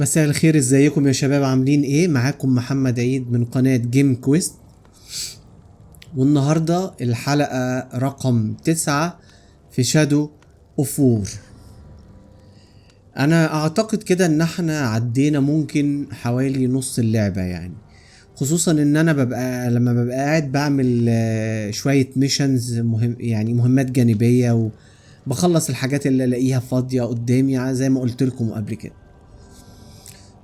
مساء الخير، ازيكم يا شباب؟ عاملين ايه؟ معاكم محمد عيد من قناة جيم كويست. والنهاردة الحلقة رقم 9 في شادو اوف وور. انا اعتقد كده ان احنا عدينا ممكن حوالي نص اللعبة يعني، خصوصا ان انا لما ببقى قاعد بعمل شوية ميشنز يعني مهمات جانبية، وبخلص الحاجات اللي الاقيها فاضية قدامي زي ما قلت لكم قبل كده.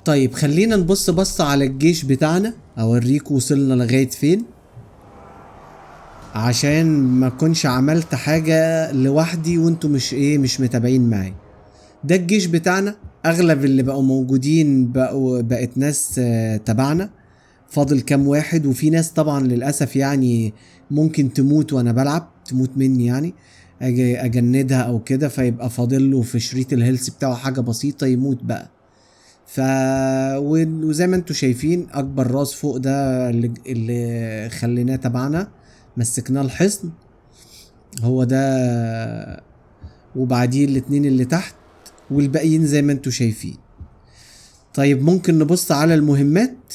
طيب خلينا نبص بص على الجيش بتاعنا، اوريكم وصلنا لغاية فين، عشان ما كنش عملت حاجة لوحدي وانتوا مش متابعين معي. ده الجيش بتاعنا، اغلب اللي بقوا موجودين بقت ناس تبعنا. فاضل كام واحد، وفي ناس طبعا للأسف يعني ممكن تموت وانا بلعب، تموت مني يعني، اجي اجندها او كده، فيبقى فاضل له في شريط الهيلث بتاعه حاجة بسيطة يموت بقى. ف وزي ما انتوا شايفين اكبر راس فوق ده اللي خليناه تبعنا، مسكناه الحصن، هو ده. وبعديه الاتنين اللي تحت، والباقيين زي ما انتوا شايفين. طيب ممكن نبص على المهمات.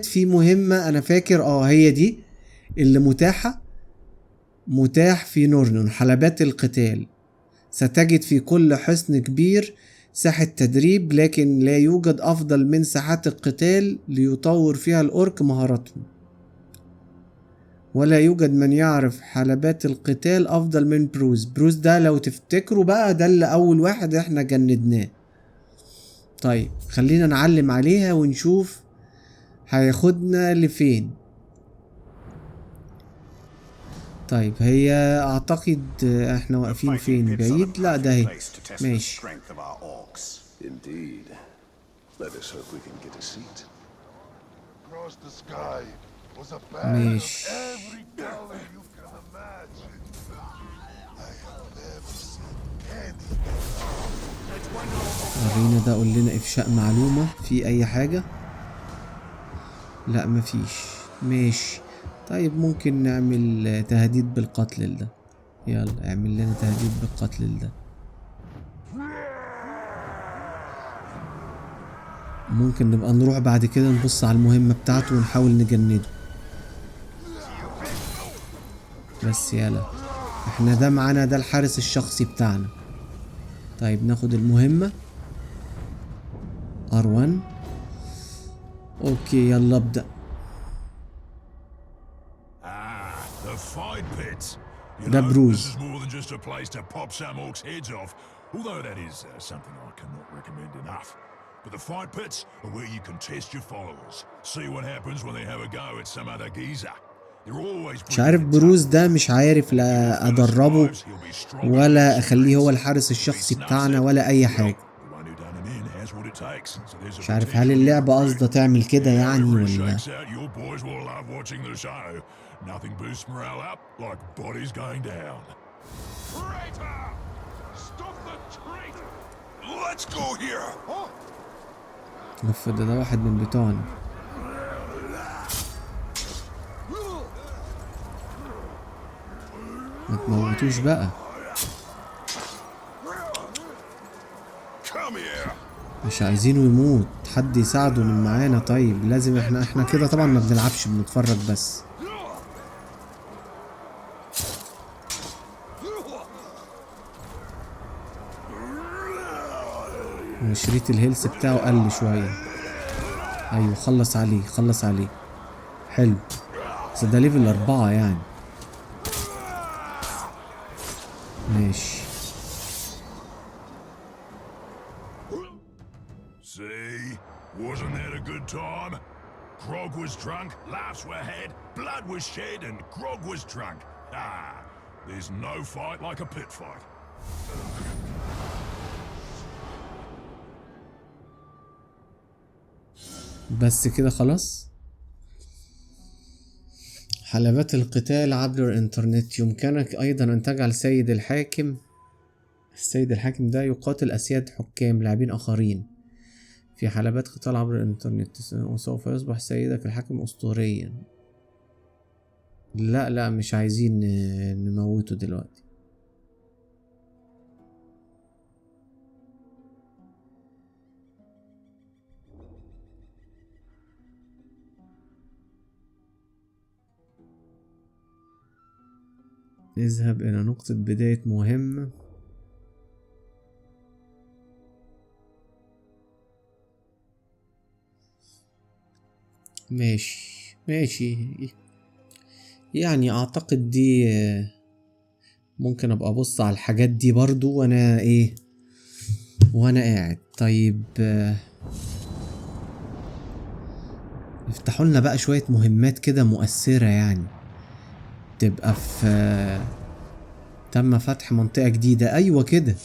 في مهمة انا فاكر هي دي اللي متاح في نورنون، حلبات القتال. ستجد في كل حصن كبير ساحة تدريب، لكن لا يوجد أفضل من ساحات القتال ليطور فيها الأورك مهاراتهم. ولا يوجد من يعرف حلبات القتال أفضل من بروز ده لو تفتكروا بقى، ده اللي أول واحد احنا جندناه. طيب خلينا نعلم عليها ونشوف هياخدنا لفين. طيب هي اعتقد احنا واقفين فين؟ بعيد؟ لا ده هي. ماشي. Indeed. Let us hope we can get a seat. Across the sky was a battle of ماشي. every color you can imagine. I have never seen anything. ورينا ده، قول لنا افشاء معلومة في اي حاجة. لا مفيش. ماشي. طيب ممكن نعمل تهديد بالقتل لده. يلا اعمل لنا تهديد بالقتل لده. ممكن نبقى نروح بعد كده نبص على المهمة بتاعته ونحاول نجنده. بس يلا، احنا ده معانا، ده الحارس الشخصي بتاعنا. طيب ناخد المهمة R1. اوكي يلا ابدأ. The fight pit. You ده know, this بروز. is more than just a place to pop some orcs' heads off. Although that is something I cannot recommend enough. But the fight pits are where you can test your followers. See what happens when they have a go at some other geezer. They're always مش عارف بروز ده، مش عارف لا ادربه ولا اخليه هو الحارس الشخصي بتاعنا ولا اي حاجة. مش عارف هل اللعبة قصدها تعمل كده يعني ولا. Nothing boosts morale up like bodies going down. Traitor! Stop the traitor! Let's go here! اوف، ده واحد من بتوعنا. ما تموتوش بقى. Come here! مش عايزينه يموت، حد يساعده من معانا. طيب لازم احنا كده طبعا ما بنلعبش، بنتفرج بس. شريط الهيلث بتاعه قل شوية. ايوه خلص عليه. حلو، بس ده ليفل 4 يعني. ماشي. See? Wasn't that a good time? Grog was drunk, laughs were had, blood was shed, and Grog was drunk. There's no fight like a pit fight. بس كده خلاص. حلبات القتال عبر الانترنت. يمكنك ايضا ان تجعل السيد الحاكم ده يقاتل اسياد حكام لاعبين اخرين في حلبات قتال عبر الانترنت، وسوف يصبح سيدك الحاكم اسطوريا. لا مش عايزين نموته دلوقتي. اذهب الى نقطة بداية مهمة. ماشي ماشي، يعني اعتقد دي ممكن ابقى ابص على الحاجات دي برضو وانا ايه، وانا قاعد. طيب افتحوا لنا بقى شوية مهمات كده مؤثرة، يعني تبقى في تم فتح منطقة جديدة. ايوه كده،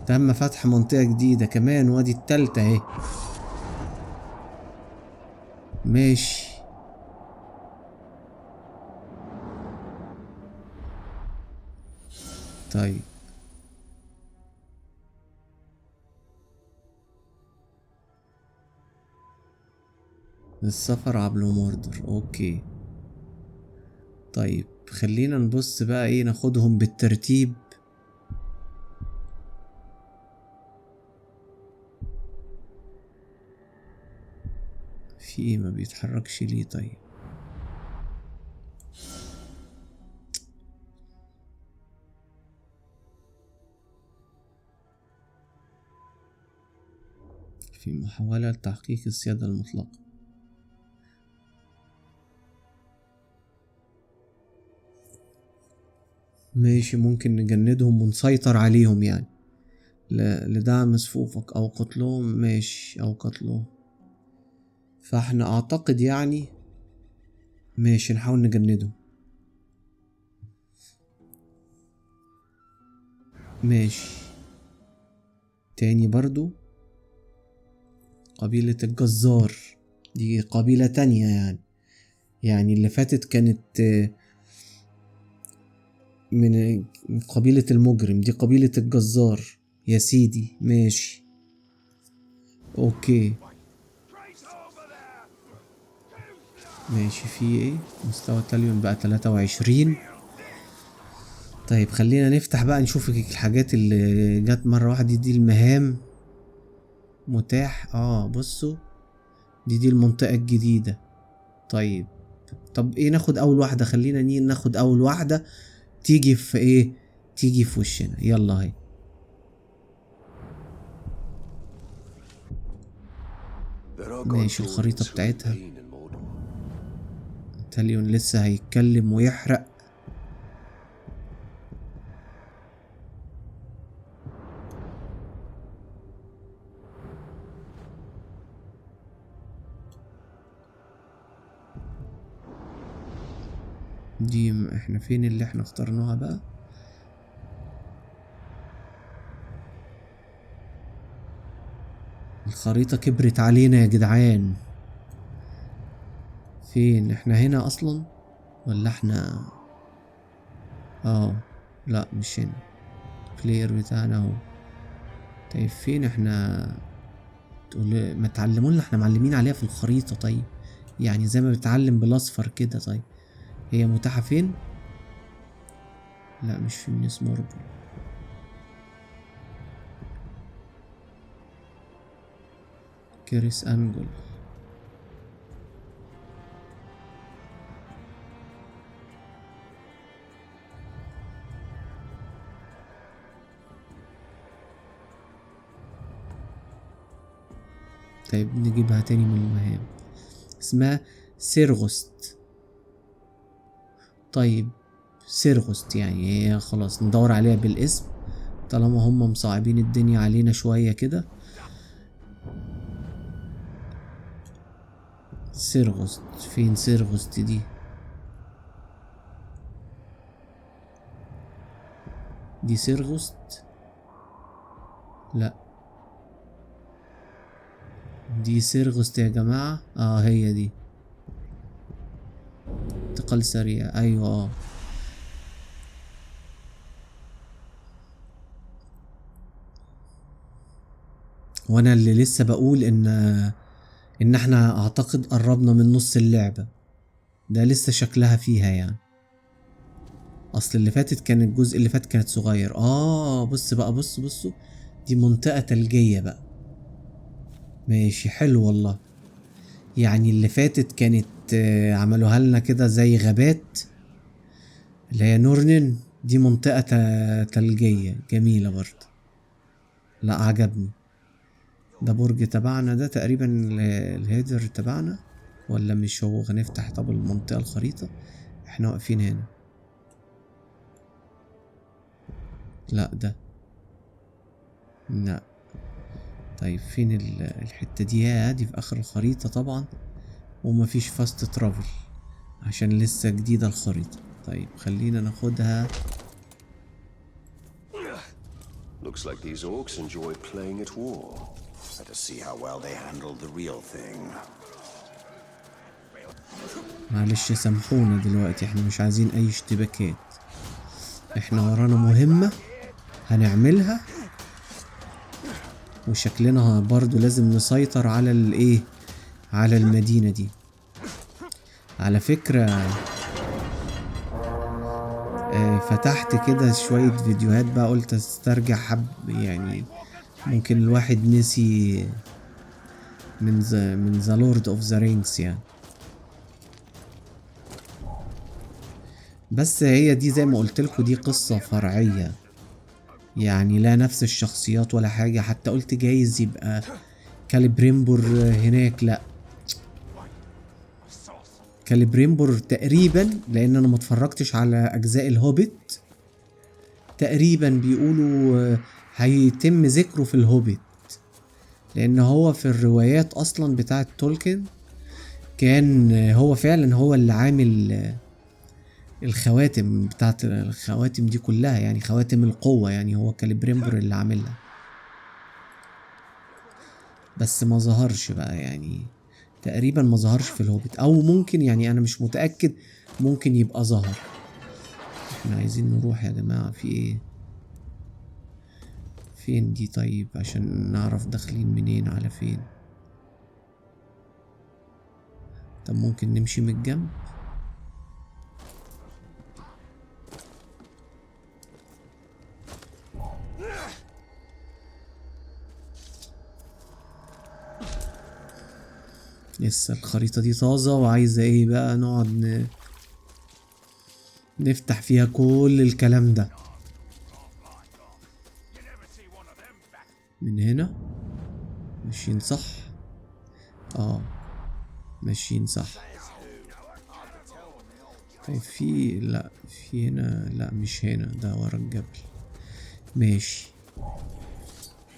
تم فتح منطقة جديدة كمان، وادي التالتة اهي. ماشي. طيب السفر عبر موردر، اوكي. طيب خلينا نبص بقى ايه، ناخدهم بالترتيب. في ايه ما بيتحركش ليه؟ طيب في محاولة لتحقيق السيادة المطلقة. ماشي، ممكن نجندهم ونسيطر عليهم يعني لدعم صفوفك او قتلهم. ماشي، او قتلهم. فاحنا اعتقد يعني ماشي نحاول نجندهم. ماشي. تاني برضو قبيلة الجزار، دي قبيلة تانية يعني اللي فاتت كانت من قبيلة المجرم، دي قبيلة الجزار يا سيدي. ماشي اوكي. ماشي. في ايه؟ مستوى التاليون بقى 23. طيب خلينا نفتح بقى نشوف الحاجات اللي جت مرة واحدة. دي المهام متاح. بصوا، دي المنطقة الجديدة. طيب طب ايه، ناخد اول واحدة. خلينا ناخد اول واحدة تيجي في ايه، تيجي في وشنا. يلا هاي. ماشي، الخريطة بتاعتها. تاليون لسه هيتكلم ويحرق. دي احنا فين اللي احنا اخترناها بقى؟ الخريطة كبرت علينا يا جدعان. فين احنا؟ هنا اصلا ولا احنا لا مش هنا. البلاير بتاعنا اهو. طيب فين احنا؟ تقول ما تعلمونا، احنا معلمين عليها في الخريطة. طيب يعني زي ما بتعلم بالاصفر كده. طيب هي متاحة فين؟ لا مش في مينيس ماربل. كيريس انجل. طيب نجيبها تاني من المهام. اسمها سيرغوست. طيب سيرغوست يعني هي خلاص ندور عليها بالاسم طالما هم مصعبين الدنيا علينا شوية كده. سيرغوست فين؟ سيرغوست دي سيرغوست؟ لا دي سيرغوست يا جماعة. هي دي. انتقال سريع، ايوه. وانا اللي لسه بقول ان احنا اعتقد قربنا من نص اللعبة. ده لسه شكلها فيها يعني. اصل اللي فاتت كان الجزء اللي فات كانت صغير. بص بقى، بصوا دي منطقة تلجية بقى. ماشي حلو والله. يعني اللي فاتت كانت عملوها لنا كده زي غابات. اللي هي نورنين دي منطقة تلجية جميلة برضه. لا عجبني. ده برج تبعنا ده تقريبا، الهيدر تبعنا ولا مش هو؟ هنفتح طب المنطقة الخريطة. احنا واقفين هنا. لا ده لا. طيب فين الحتة دي؟ دي في اخر الخريطة طبعا، ومفيش فاست ترافل عشان لسه جديدة الخريطة. طيب خلينا ناخدها. Looks like these orcs enjoy playing at war. Let us see how well they handle the real thing. معلش سامحونا دلوقتي، احنا مش عايزين اي اشتباكات. احنا ورانا مهمة هنعملها، وشكلنا برضو لازم نسيطر على الايه، على المدينة دي. على فكرة فتحت كده شوية فيديوهات بقى، قلت استرجع حب يعني. ممكن الواحد نسي من ذا لورد اوف ذا رينجز يعني. بس هي دي زي ما قلت لكم دي قصة فرعية يعني، لا نفس الشخصيات ولا حاجة. حتى قلت جايز يبقى كاليبريمبور هناك، لا كاليبريمبور تقريبا، لان انا ما اتفرجتش على اجزاء الهوبيت. تقريبا بيقولوا هيتم ذكره في الهوبيت، لان هو في الروايات اصلا بتاعه تولكن كان هو فعلا هو اللي عامل الخواتم بتاعت الخواتم دي كلها يعني، خواتم القوة يعني، هو كاليبريمبور اللي عاملها. بس ما ظهرش بقى يعني، تقريبا ما ظهرش في الهوبيت، او ممكن يعني انا مش متأكد، ممكن يبقى ظهر. احنا عايزين نروح يا جماعة. في ايه؟ فين دي؟ طيب عشان نعرف داخلين منين على فين. طب ممكن نمشي من الجنب. لسه الخريطة دي طازة وعايزة ايه بقى، نقعد نفتح فيها كل الكلام ده. من هنا ماشيين صح؟ ماشيين صح. طيب في، لا في هنا، لا مش هنا، ده ورا الجبل. ماشي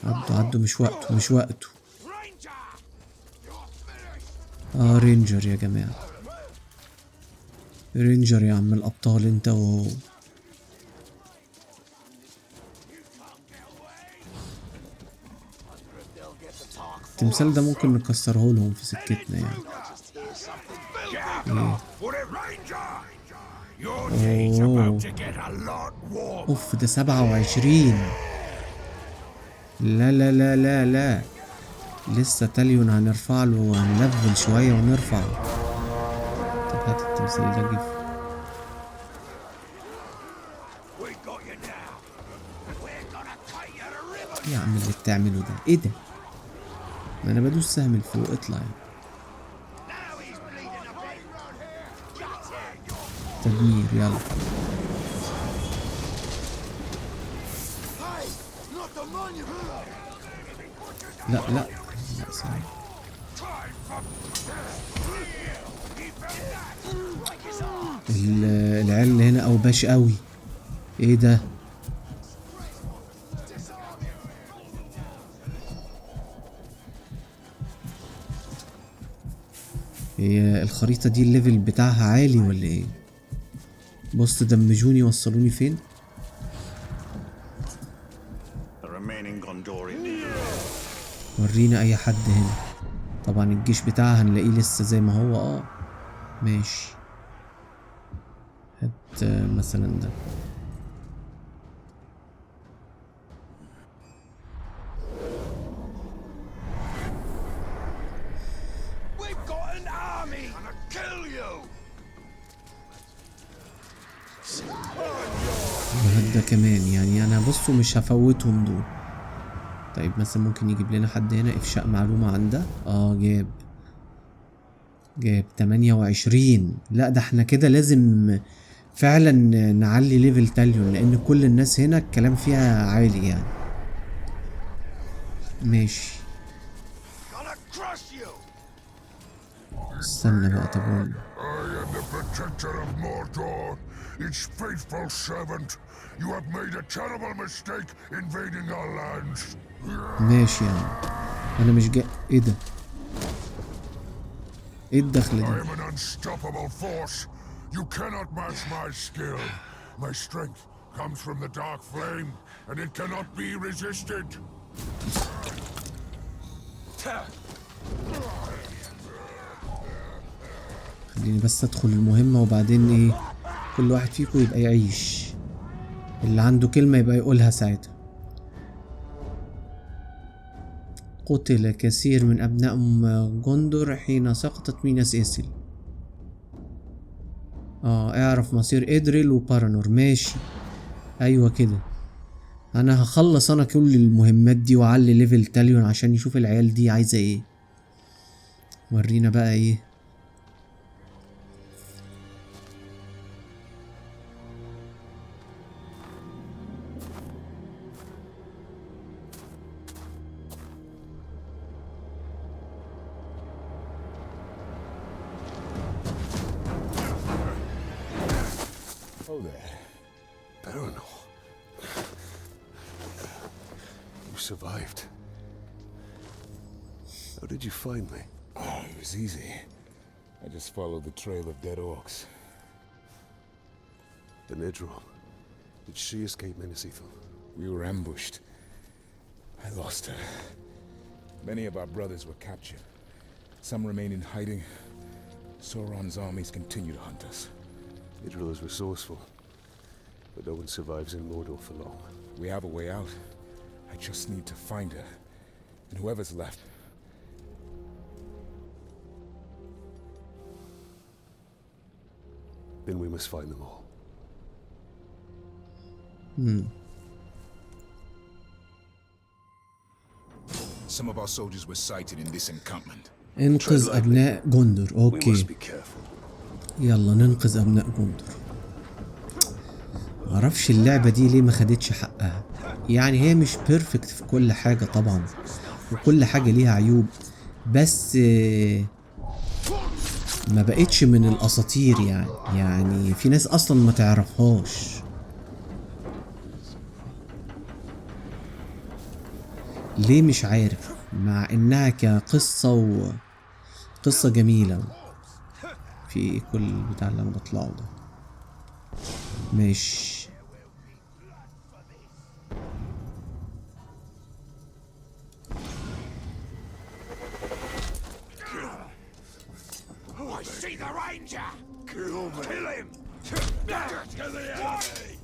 عدوا مش وقته مش وقته. رينجر يا جماعة، رينجر يا عم الأبطال انت وهو. التمثال ده ممكن نكسره لهم في سكتنا يعني. اوف ده 27. لا لا لا لا لا، لسه تاليون هنرفع له، هنلفل شوية ونرفع. طب هات التمثال ده جيف. يا عم اللي بتعمله ده ايه ده؟ ما انا بدوس سهم لفوق، اطلع يعني. تدمير يلا. لا لا لا سلام. العيال اللي هنا اوباش قوي. ايه ده؟ هي الخريطة دي الليفل بتاعها عالي ولا ايه؟ بص دمجوني وصلوني فين؟ ورينا اي حد هنا. طبعا الجيش بتاعها هنلاقيه لسه زي ما هو. ماشي. هات مثلا ده. وهات ده كمان يعني، انا بصوا مش هفوتهم دول. طيب مثلا ممكن يجيب لنا حد هنا افشاء معلومة عن ده. جاب 28. لا ده احنا كده لازم فعلا نعلي ليفل تاليون، لان كل الناس هنا الكلام فيها عالي يعني. ماشي. Gonna crush you! استنى بقى، طب I am the protector of Mordor, its faithful servant. You have made a terrible mistake invading our lands. ماشي يعني. انا مش جاي. ايه ده؟ ايه الدخلة I دي؟ am an unstoppable force. You cannot match my skill. My strength comes from the dark flame, and it cannot be resisted. خليني بس ادخل المهمة وبعدين ايه، كل واحد فيكم يبقى يعيش، اللي عنده كلمة يبقى يقولها ساعتها. قتل كثير من أبناء جندر حين سقطت ميناس إيسل. اعرف مصير إدريل وبارانور. ماشي، أيوة كده. أنا هخلص أنا كل المهمات دي وأعلي ليفل تاليون عشان يشوف العيال دي عايزة ايه. ورينا بقى ايه. Oh there. Baranor. You survived. How did you find me? Oh, it was easy. I just followed the trail of dead orcs. And Idril. Did she escape Minas Ithil? We were ambushed. I lost her. Many of our brothers were captured. Some remain in hiding. Sauron's armies continue to hunt us. Idril is resourceful, but no one survives in Mordor for long. We have a way out. I just need to find her. And whoever's left. Then we must find them all. Some of our soldiers were sighted in this encampment. انقذ أبناء جندر. We must اوكي، be careful. يلا ننقذ أبناء جندر. معرفش اللعبة دي ليه ما خدتش حقها. يعني هي مش بيرفكت في كل حاجة طبعا، وكل حاجة ليها عيوب، بس ما بقتش من الأساطير يعني في ناس أصلا ما تعرفهاش. ليه مش عارف، مع إنها كقصة قصة جميلة. في كل بتاع اللي أنا بطلعه ده. ماشي. I see the ranger! Kill me! Kill him! To the enemy!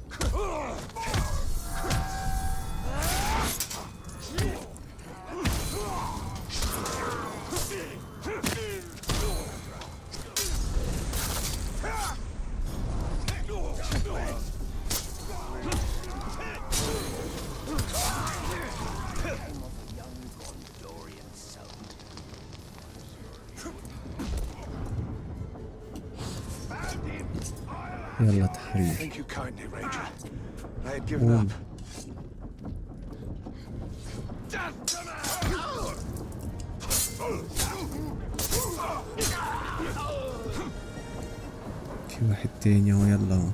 يلا تحرير. Thank you kindly, Ranger. I had given up. في واحد تاني اهو. يلا اهو.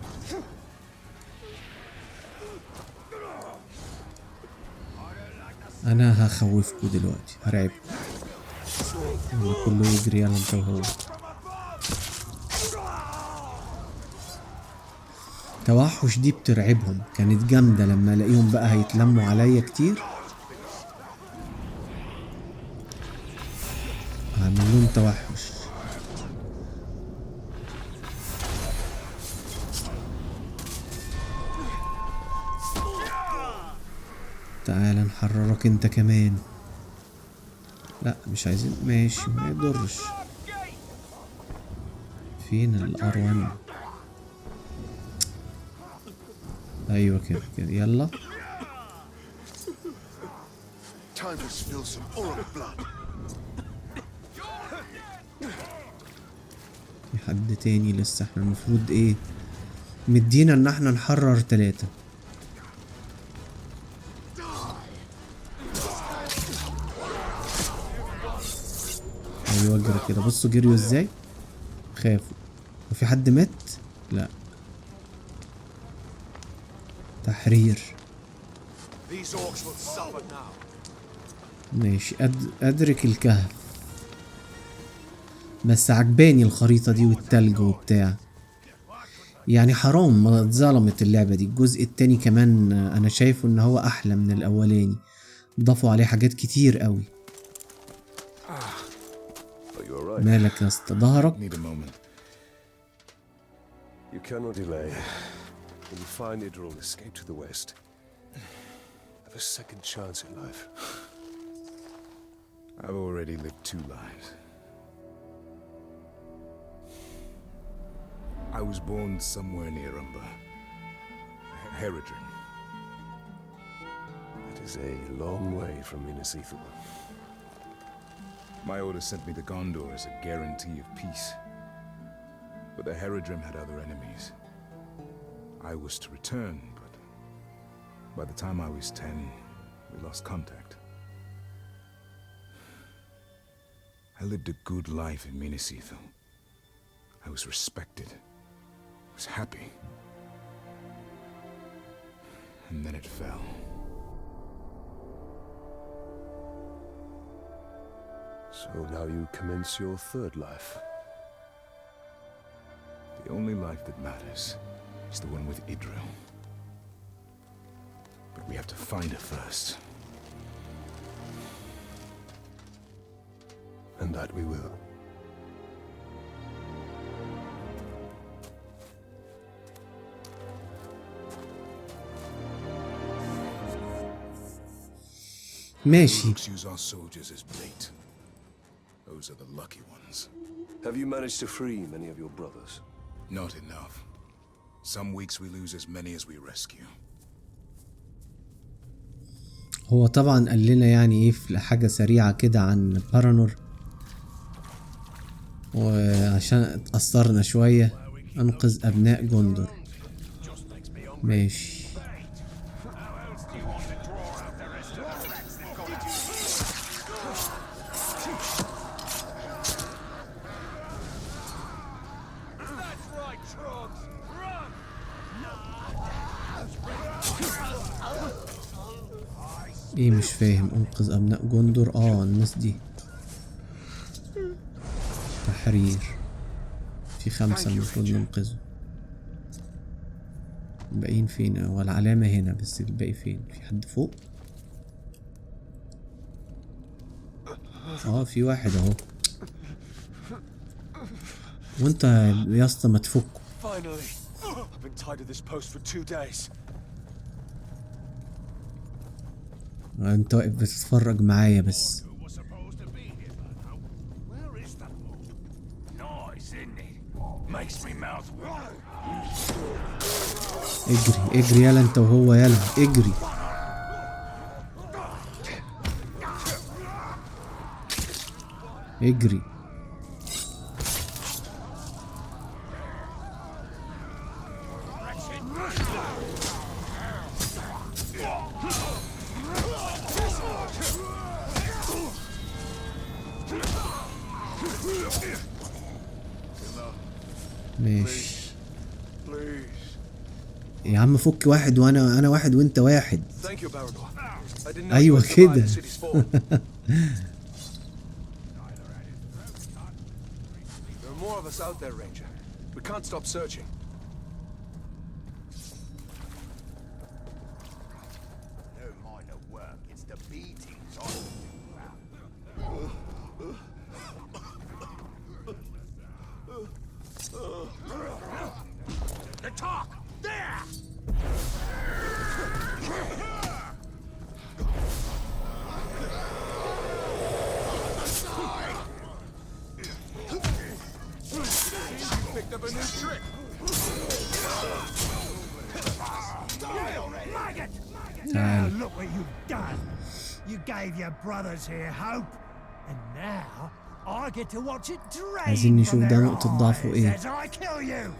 انا هخوفكوا دلوقتي، هرعبكوا. يلا كله يجري، يلا انت وهو. توحش دي بترعبهم، كانت جامدة لما الاقيهم بقى هيتلموا عليا كتير. هعمل لهم توحش. تعال نحررك انت كمان. لا مش عايزين. ماشي، ما يضرش. فين الأروان؟ ايوه كده كده. يلا Time to spill some Orc blood. في حد تاني لسه. احنا المفروض ايه مدينا ان احنا نحرر 3. ايوه اجري كده، بصوا جريوا ازاي، خافوا. وفي حد مات؟ لا. تحرير. ماشي، ادرك الكهف. بس عجباني الخريطة دي والتلج وبتاع، يعني حرام ما اتظلمت اللعبة دي. الجزء التاني كمان انا شايفه ان هو احلى من الاولاني، ضافوا عليه حاجات كتير قوي. مالك يا اسطى؟ ظهرك؟ You cannot delay. When you find Idril, escape to the west. Have a second chance in life. I've already lived 2 lives. I was born somewhere near Umber. Herodrin. It is a long way from Minas Ithil. My order sent me to Gondor as a guarantee of peace. But the Herodrim had other enemies. I was to return, but by the time I was 10, we lost contact. I lived a good life in Minas Ithil. I was respected. I was happy. And then it fell. So now you commence your 3rd life. The only life that matters is the one with Idril. But we have to find her first. And that we will. ماشي. Let's use our soldiers as bait. Those are the lucky ones. Have you managed to free many of your brothers? Not enough. Some weeks we lose as many as we rescue. هو طبعا قال لنا يعني ايه في حاجة سريعة كده عن بارانور، وعشان اتأثرنا شوية انقذ ابناء جندر. ماشي. ايه مش فاهم؟ انقذ ابناء جندر، الناس دي تحرير. في 5 المفروض ننقذهم. الباقيين فين؟ والعلامة هنا، بس الباقي فين؟ في حد فوق؟ في واحد اهو. وانت يا اسطى ما تفك. انت واقف بتتفرج معايا بس. اجري اجري يلا انت وهو، يلا اجري. اجري. ماشي يا عم، فك واحد وانا واحد وانت واحد. ايوه كده. Look what you've done. You gave your brothers here hope, and now I get to watch it drain عايزين from نشوف ده their نقطة ضعفه eyes ايه. as I kill you.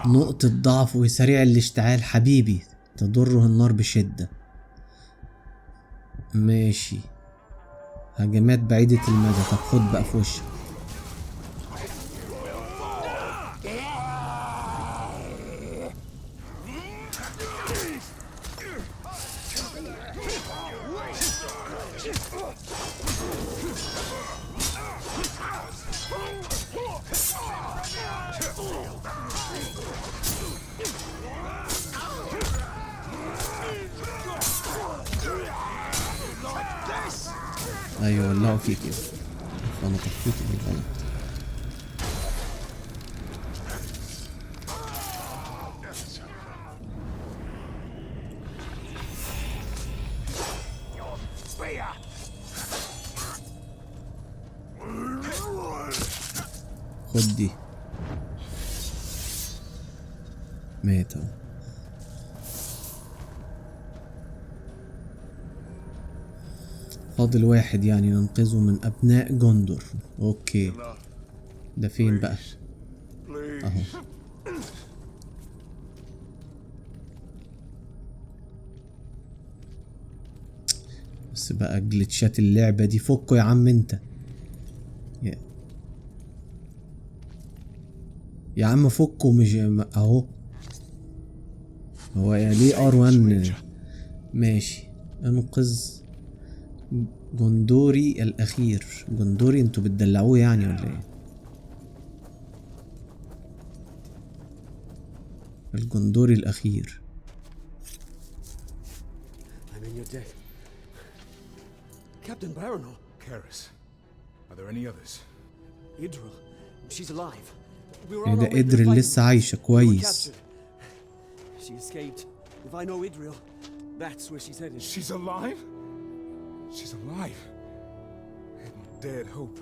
نقطة ضعف وسريع الاشتعال حبيبي، تضره النار بشدة. ماشي. هجمات بعيدة المدى، طب خد بقى في وشك. ايوه ولعوا فيك كده، انا طفيت بالغلط. خد دي. مات اهو. فاضل واحد يعني ننقذه من ابناء جندر. اوكي ده فين بقى؟ اهو. بس بقى جلitchات اللعبة دي فكوا يا عم انت. يا عم فكوا مش اهو. هو يعني ليه R1؟ ماشي. انقذ جندوري الاخير. جندوري انتوا بتدلعوه يعني ولا ايه؟ الجندوري الاخير. I'm in your debt. Captain Baranor. Karis, are there any others? Idril. She's alive. We were ايه on our ده؟ way to ادري fight لسه them. عايشة We were كويس. captured. She escaped. If I know Idril, that's where she's headed. She's alive? She's alive. I hadn't dared hope.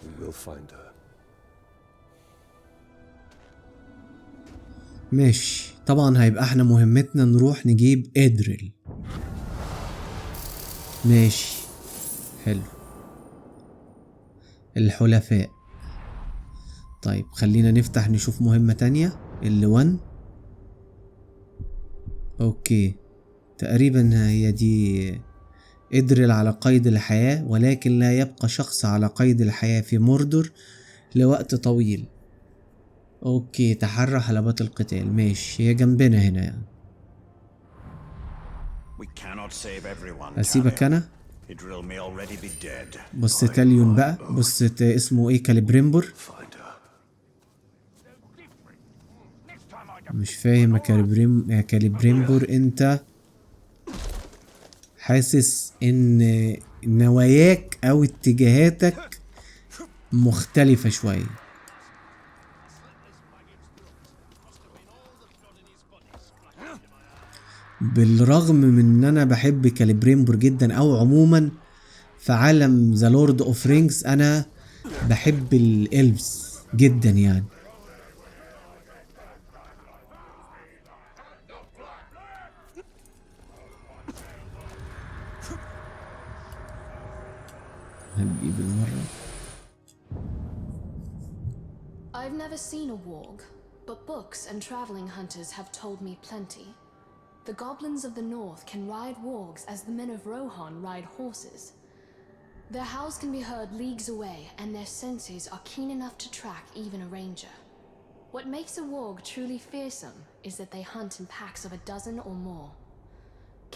We will find her. ماشي. طبعا هيبقى احنا مهمتنا نروح نجيب ادريل. ماشي حلو. الحلفاء. طيب خلينا نفتح نشوف مهمة تانية. اللي 1. اوكي تقريبا هي دي. ادريل على قيد الحياة، ولكن لا يبقى شخص على قيد الحياة في موردور لوقت طويل. اوكي تحرى حلبات القتال. ماشي هي جنبنا هنا يعني. اسيبك انا. بص تاليون بقى. بص اسمه ايه؟ كاليبريمبور. مش فاهم يا كاليبريمبور، انت حاسس ان نواياك او اتجاهاتك مختلفة شوية. بالرغم من ان انا بحب كاليبريمبور جدا، او عموما في عالم ذا لورد اوف رينجز انا بحب الالفز جدا يعني. هنجيب المرة. I've never seen a warg, but books and traveling hunters have told me plenty. The goblins of the north can ride wargs as the men of Rohan ride horses. Their howls can be heard leagues away, and their senses are keen enough to track even a ranger. What makes a warg truly fearsome is that they hunt in packs of a dozen or more.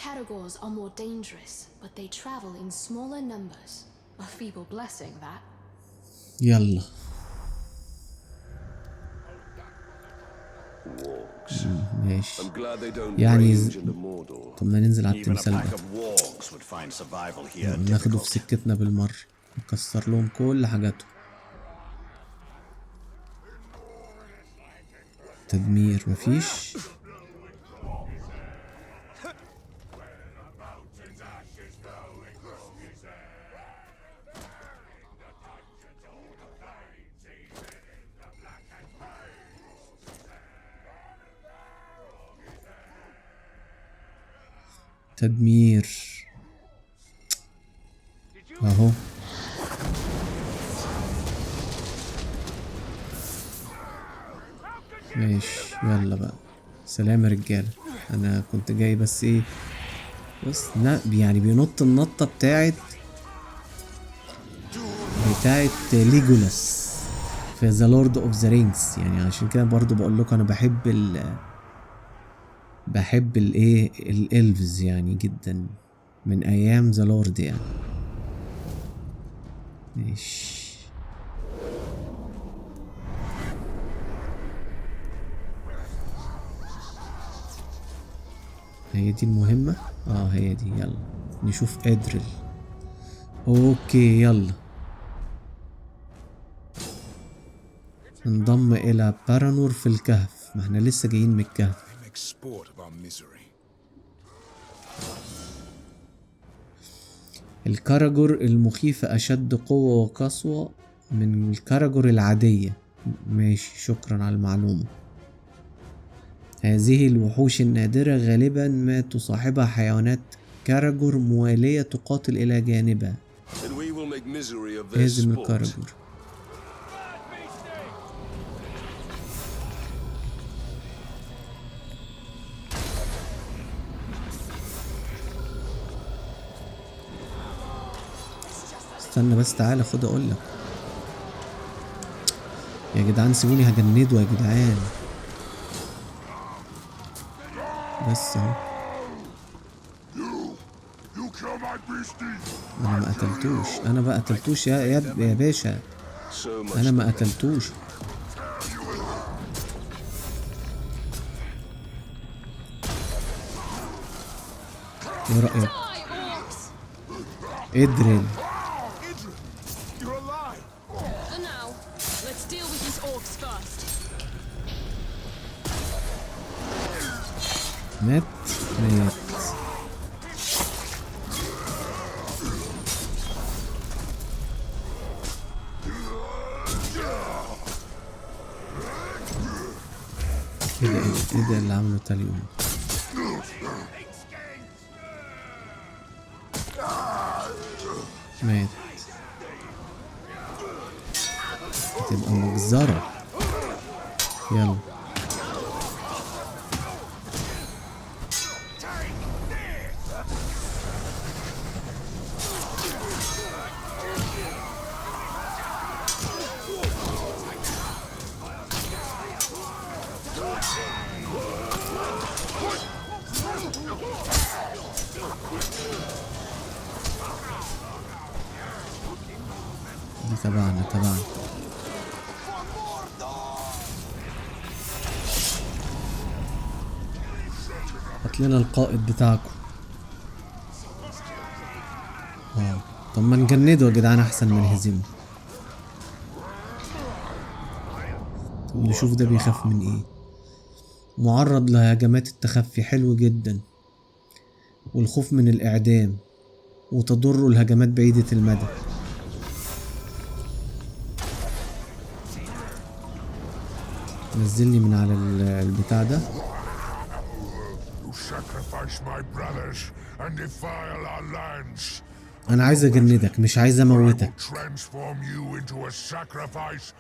Caragors are more dangerous, but they travel in smaller numbers. A feeble blessing, that. يلا. Wargs. ماشي. I'm glad they don't يعني range into Mordor. طب ما ننزل على التمثال بقى. ناخده في سكتنا بالمرة، نكسر لهم كل حاجاتهم. تدمير مفيش. تدمير اهو. ماشي يلا بقى. سلام يا رجاله. انا كنت جاي بس ايه، بس يعني بينط النطه بتاعت ليجولاس في ذا لورد اوف ذا رينجز. يعني عشان كده برضو بقول لكم انا بحب الايه الالفز يعني جدا من ايام ذا لورد يعني. ماشي. هي دي المهمة. هي دي. يلا نشوف ادريل. اوكي يلا انضم الى بارانور في الكهف. ما احنا لسه جايين من الكهف. الكاراجور المخيفة اشد قوة وقسوة من الكاراجور العادية. ماشي شكرا على المعلومة. هذه الوحوش النادرة غالبا ما تصاحبها حيوانات كاراجور موالية تقاتل إلى جانبها. هازم الكاراجور. استنى بس تعالى خد اقولك يا جدعان. سيبوني هجنده يا جدعان. بس اهو. انا ما قتلتوش يا باشا. انا ما قتلتوش. ايه رأيك؟ ادريل. مات. ايه ده اللي عمله تاليون؟ مات. هتبقى مجزرة. يلا تبعنا. هات لنا القائد بتاعكم. طب ما نجنده يا جدعان احسن من نهزمه. طب نشوف ده بيخاف من ايه. معرض لهجمات التخفي. حلو جدا. والخوف من الاعدام وتضر الهجمات بعيدة المدى. نزلني من على البتاع ده. انا عايز اجندك مش عايز اموتك.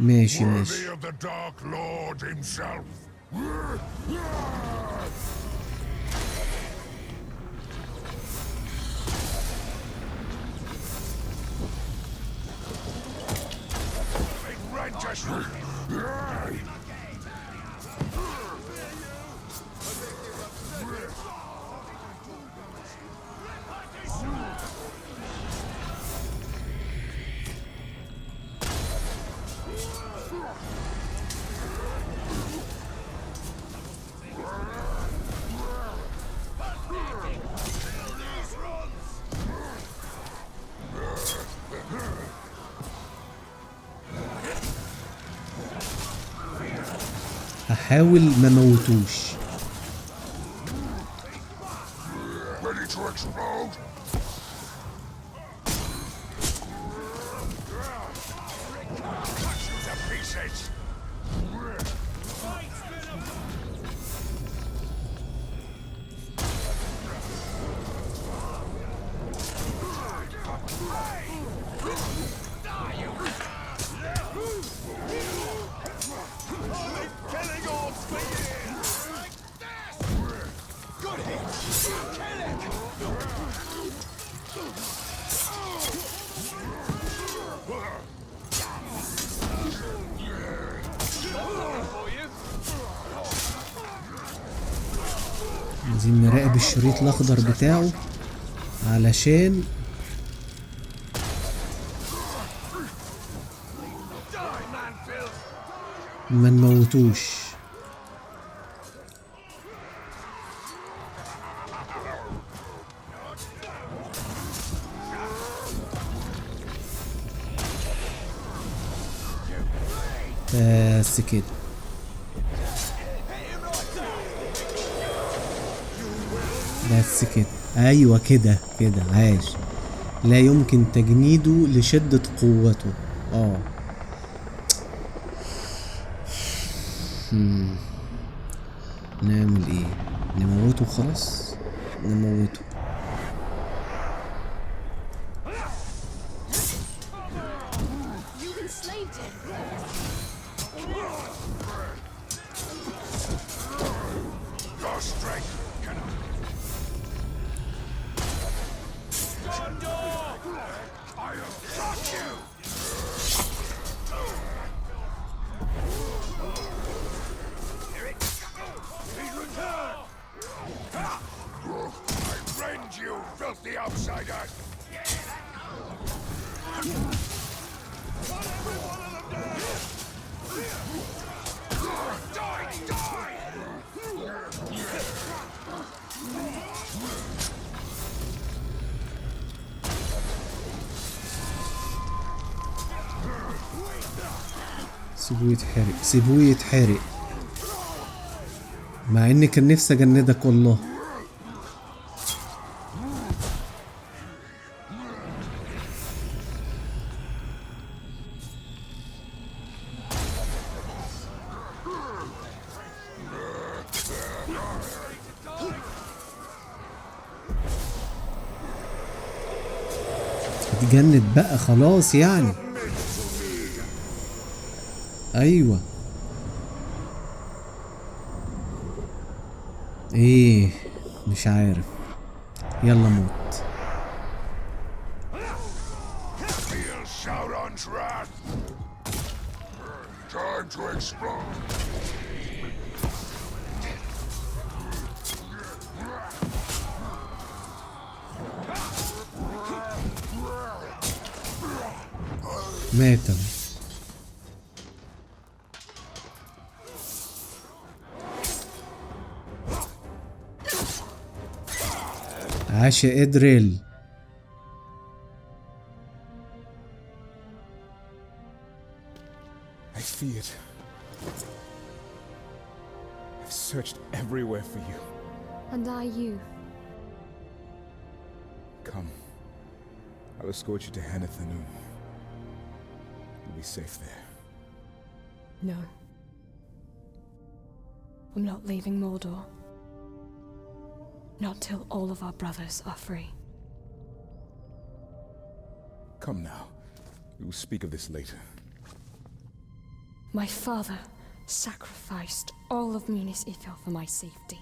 ماشي. هحاول ما موتوش. عايزين نراقب الشريط الاخضر بتاعه علشان ما نموتوش. بس كده. بس كده، ايوه كده كده، عاش. لا يمكن تجنيده لشدة قوته. نعمل ايه؟ نموته خلاص، نموته. The outsider! سيبوه يتحرق، سيبوه يتحرق، مع اني كان نفسي اجندك والله. اتجند بقى خلاص يعني. ايوه. ايه مش عارف. يلا موت. Feel Sauron's wrath. Time to explode. مات. عاش يا إدريل. I see it. I've searched everywhere for you. And I you. Come. I'll escort you to Hanathanum. You'll be safe there. No. I'm not leaving Mordor. Not till all of our brothers are free. Come now. We will speak of this later. My father sacrificed all of Minas Ithil for my safety.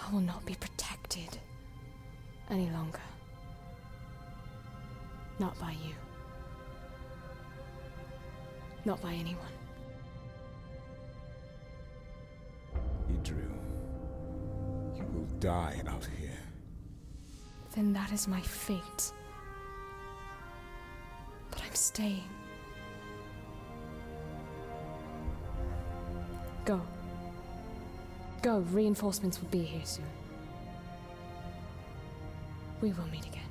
I will not be protected any longer. Not by you. Not by anyone. Idril, you will die out here. Then that is my fate. But I'm staying. Go. Go. Reinforcements will be here soon. We will meet again.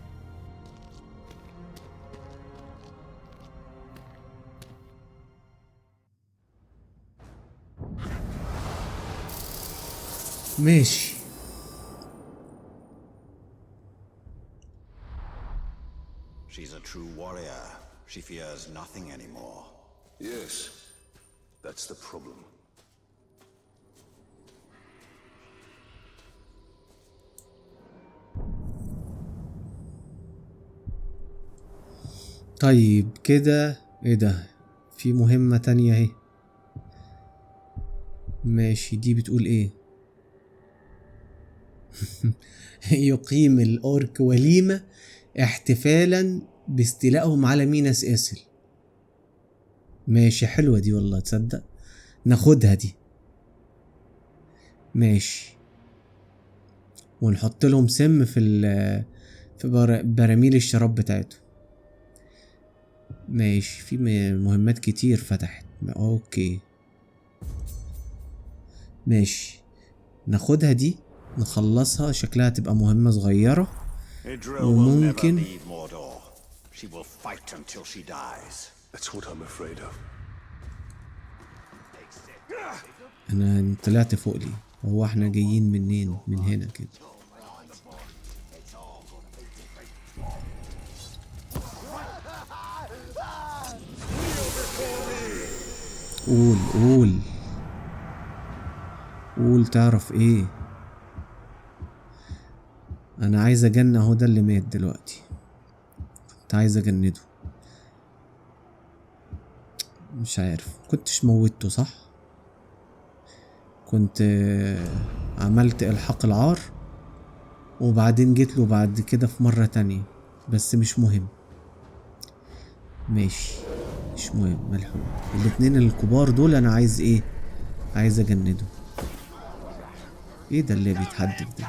ماشي. She's a true warrior. She fears nothing anymore. Yes, that's the problem. طيب كده ايه ده؟ في مهمة تانية اهي. ماشي، دي بتقول ايه؟ يقيم الأورك وليمة احتفالا باستيلائهم على ميناس إيثل. ماشي، حلوة دي والله، تصدق ناخدها دي. ماشي. ونحط لهم سم في براميل الشراب بتاعتهم. ماشي، في مهمات كتير فتحت. اوكي ماشي، ناخدها دي نخلصها، شكلها تبقى مهمة صغيرة. Idril will never وممكن leave Mordor. She will fight until she dies. That's what I'm afraid of. انا طلعت فوق لي، هو احنا جايين منين؟ من هنا كده. قول قول قول، تعرف ايه؟ انا عايز اجن، اهو ده اللي مات دلوقتي، كنت عايز اجنده. مش عارف، كنتش موتته صح؟ كنت عملت الحاق العار وبعدين جيت له بعد كده في مرة تانية، بس مش مهم. ماشي مش مهم، ملحوم. الاتنين الكبار دول انا عايز ايه؟ عايز اجنده. ايه ده اللي بيتحدف ده؟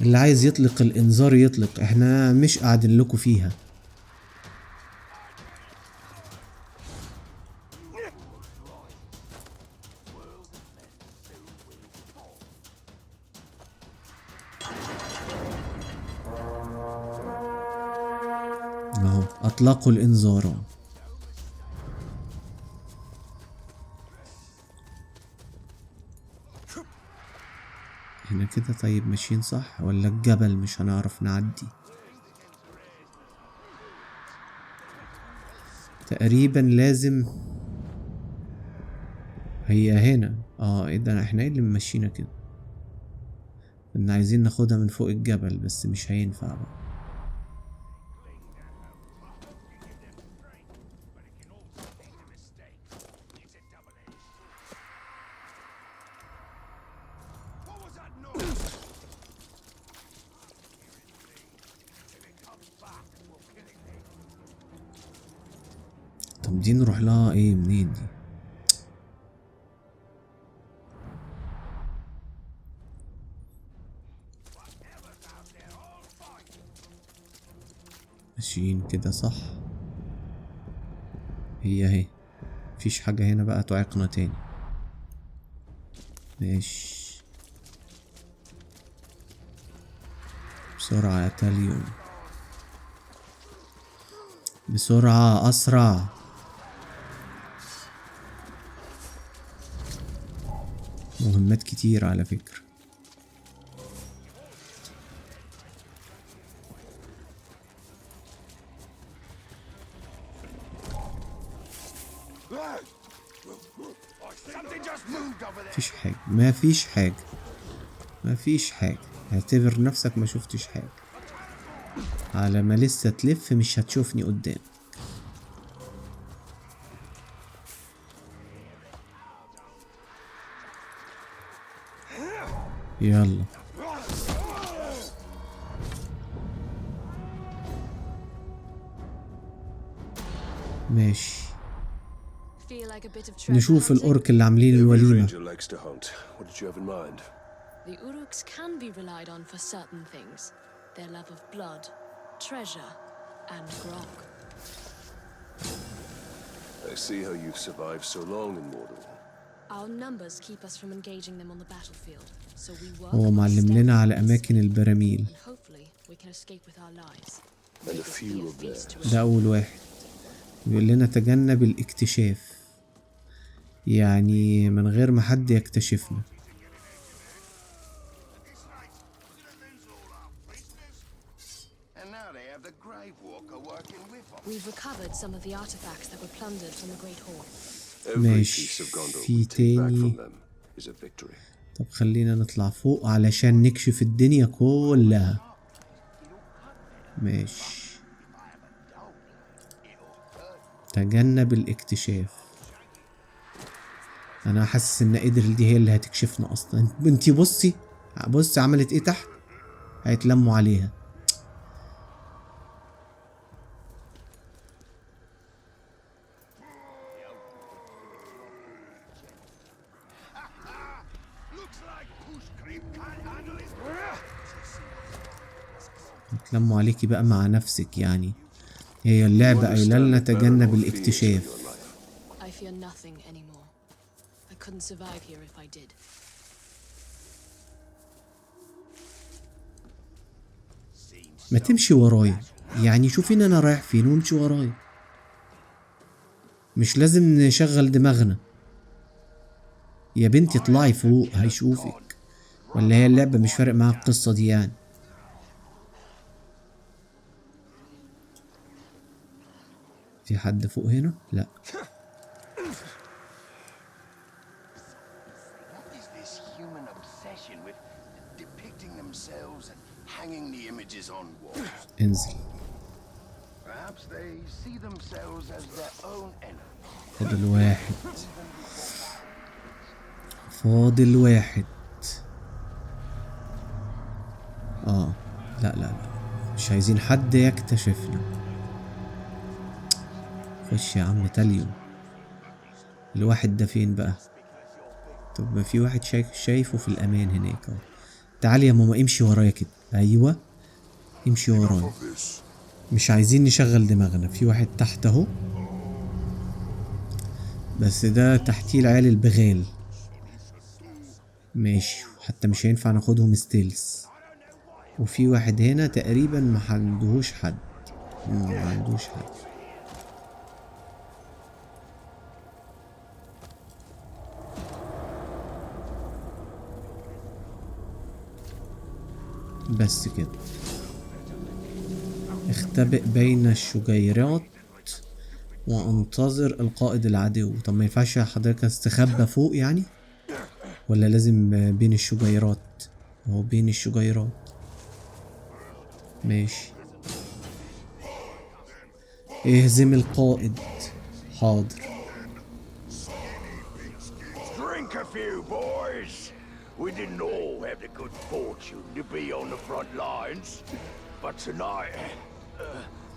اللي عايز يطلق الانذار يطلق، احنا مش قاعدين لكم فيها. اهو اطلقوا الانذار. هنا كده. طيب ماشيين صح ولا الجبل مش هنعرف نعدي؟ تقريبا لازم هي هنا. ايه ده، احنا ايه اللي ممشينا كده؟ كنا عايزين ناخدها من فوق الجبل بس مش هينفع بقى. طب دي نروح لها ايه منين دي؟ ماشيين كده صح؟ هي اهي، مفيش حاجة هنا بقى تعيقنا تاني. ماشي بسرعة يا تاليون، بسرعة أسرع. مهمات كتير على فكرة. مفيش حاجة، مفيش حاجة، مفيش حاجة. اعتبر نفسك ما شفتش حاجة، على ما لسه تلف مش هتشوفني قدام. يلا ماشي، نشوف الأورك اللي عاملين الوليمة. The Uruks can be relied on for certain things. Their love of blood, treasure, and grog. I see how you've survived so long in Mordor. Our numbers keep us from engaging them on the battlefield, so we work هو معلم لنا على أماكن البراميل. and hopefully we can escape with our lives. And a few of theirs. ده أول واحد بيقول لنا تجنب الاكتشاف، يعني من غير ما حد يكتشفنا. We've recovered some of the artifacts that were plundered from the Great Hall. Every piece of Gondor we take back from them is a victory. طب خلينا نطلع فوق علشان نكشف الدنيا كلها. ماشي، تجنب الاكتشاف. انا حاسس ان إدريل دي هي اللي هتكشفنا اصلا. انتي بصي بصي عملت ايه تحت، هيتلموا عليها. تلموا عليكي بقى مع نفسك يعني. هي اللعبة قايلة لنا تجنب الاكتشاف. I fear nothing anymore. I couldn't survive here if I did. ما تمشي ورايا يعني، شوفين انا رايح فين وامشي ورايا، مش لازم نشغل دماغنا. يا بنتي اطلعي فوق هيشوفك، ولا هي اللعبة مش فارق معاها القصة دي يعني؟ في حد فوق هنا؟ لا. What is this human obsession with depicting themselves and hanging the images on walls? انزل. Perhaps they see themselves as their own enemy. فاضل واحد، فاضل واحد. لا مش عايزين حد يكتشفنا. خش يا عم تاليون. الواحد ده فين بقى؟ طب ما في واحد شايفه في الامان هناك اهو. تعالي يا ماما امشي ورايا كده. ايوه امشي ورايا، مش عايزين نشغل دماغنا. في واحد تحت اهو، بس ده تحتيه العيال البغال. ماشي، حتى مش هينفع ناخدهم ستيلز. وفي واحد هنا تقريبا ما عندهوش حد. بس كده. اختبئ بين الشجيرات وانتظر القائد العدو. طب ما ينفعش حضرتك استخبى فوق يعني، ولا لازم بين الشجيرات؟ هو بين الشجيرات. ماشي. اهزم القائد. حاضر. Drink a few, boys. We didn't all have the good fortune to be on the front lines, but tonight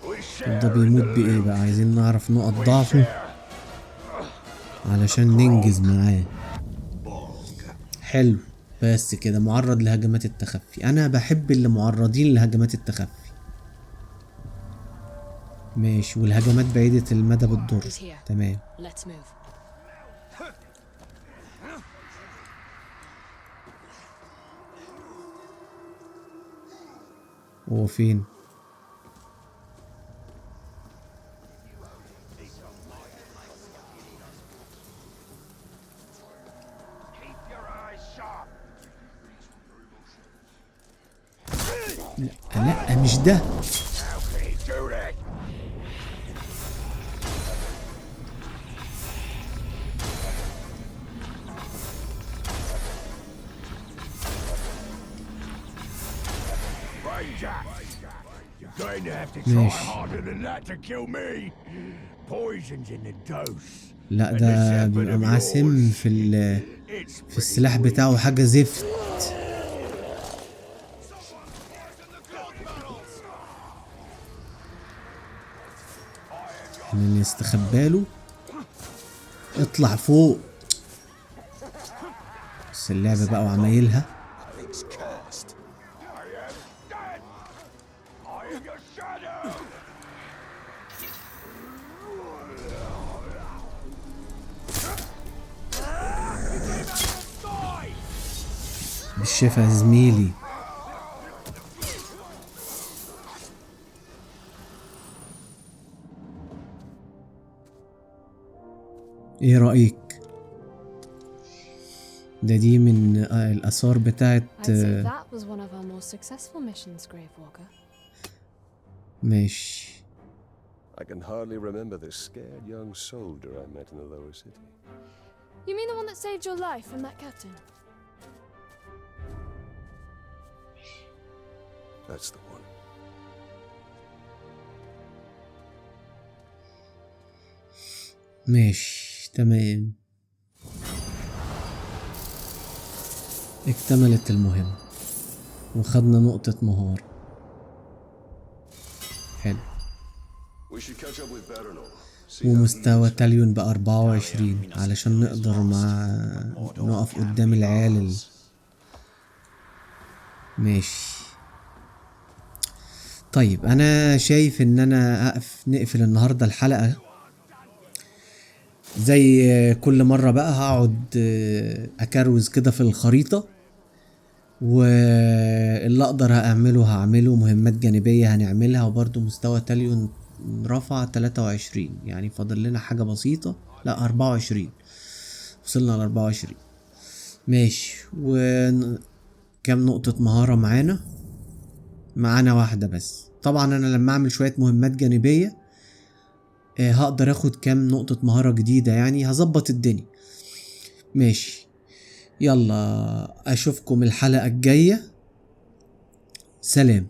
we share. ده بيموت بايه بقى؟ عايزين نعرف نقط ضعفه علشان ننجز معاه. حلو، بس كده. معرض لهجمات التخفي. انا بحب اللي معرضين لهجمات التخفي. ماشي، والهجمات بعيدة المدى بتضر. تمام. هو فين؟ لا مش ده. لا ده بيبقى معاه سم في السلاح بتاعه، حاجة زفت. احنا نستخباله. اطلع فوق. بس اللعبة بقى وعمايلها. بالشفا يا زميلي. ايه رأيك؟ دي من الآثار بتاعت ماشي. I can hardly remember the scared young soldier I met in the lower city. You mean the one that saved your life from that captain? That's the one. ماشي تمام. اكتملت المهمة وخدنا نقطة مهارة. حلو. ومستوى تاليون ب24 علشان نقدر نقف قدام العيال ماشي. طيب انا شايف ان انا نقفل النهارده الحلقة. زي كل مرة بقى هقعد اكروز كده في الخريطة، واللي اقدر هعمله مهمات جانبية هنعملها، وبرضو مستوى تاليون رفع 23، يعني فاضل لنا حاجة بسيطة. لا 24، وصلنا ل 24. ماشي. وكم نقطة مهارة معانا واحدة بس. طبعا انا لما اعمل شوية مهمات جانبية هقدر اخد كام نقطة مهارة جديدة، يعني هظبط الدنيا. ماشي، يلا اشوفكم الحلقة الجاية. سلام.